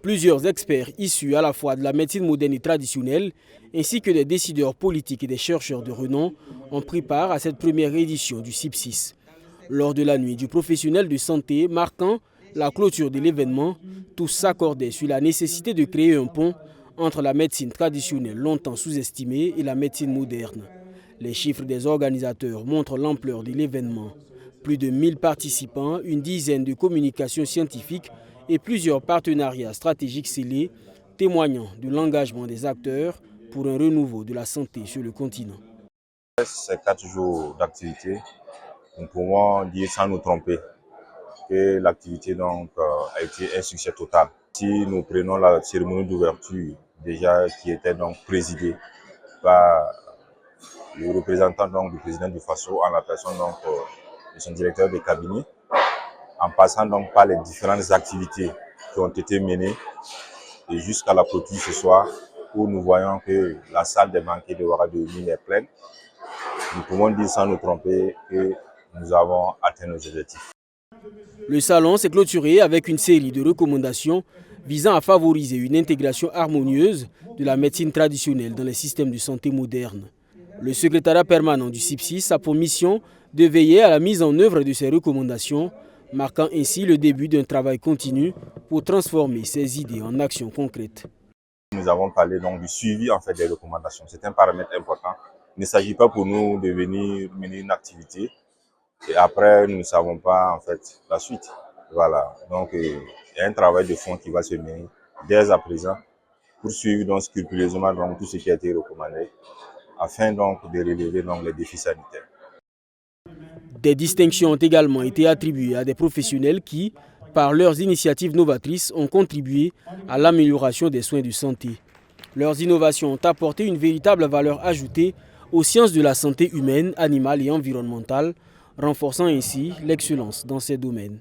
Plusieurs experts issus à la fois de la médecine moderne et traditionnelle, ainsi que des décideurs politiques et des chercheurs de renom, ont pris part à cette première édition du CIP6. Lors de la nuit du professionnel de santé marquant la clôture de l'événement, tous s'accordaient sur la nécessité de créer un pont entre la médecine traditionnelle longtemps sous-estimée et la médecine moderne. Les chiffres des organisateurs montrent l'ampleur de l'événement. Plus de 1000 participants, une dizaine de communications scientifiques et plusieurs partenariats stratégiques scellés, témoignant de l'engagement des acteurs pour un renouveau de la santé sur le continent. Ces 4 jours d'activité, nous pouvons dire sans nous tromper que l'activité a été un succès total. Si nous prenons la cérémonie d'ouverture déjà qui était donc présidée par le représentant du président du FASO en la personne de son directeur de cabinet, en passant donc par les différentes activités qui ont été menées et jusqu'à la clôture ce soir où nous voyons que la salle des banquets de Ouagadougou est pleine. Nous pouvons dire sans nous tromper que nous avons atteint nos objectifs. Le salon s'est clôturé avec une série de recommandations visant à favoriser une intégration harmonieuse de la médecine traditionnelle dans les systèmes de santé modernes. Le secrétariat permanent du CIP6 a pour mission de veiller à la mise en œuvre de ces recommandations, marquant ainsi le début d'un travail continu pour transformer ces idées en actions concrètes. Nous avons parlé donc du suivi des recommandations. C'est un paramètre important. Il ne s'agit pas pour nous de venir mener une activité et après nous ne savons pas la suite. Voilà. Donc il y a un travail de fond qui va se mener dès à présent pour suivre donc scrupuleusement tout ce qui a été recommandé afin donc de relever les défis sanitaires. Des distinctions ont également été attribuées à des professionnels qui, par leurs initiatives novatrices, ont contribué à l'amélioration des soins de santé. Leurs innovations ont apporté une véritable valeur ajoutée aux sciences de la santé humaine, animale et environnementale, renforçant ainsi l'excellence dans ces domaines.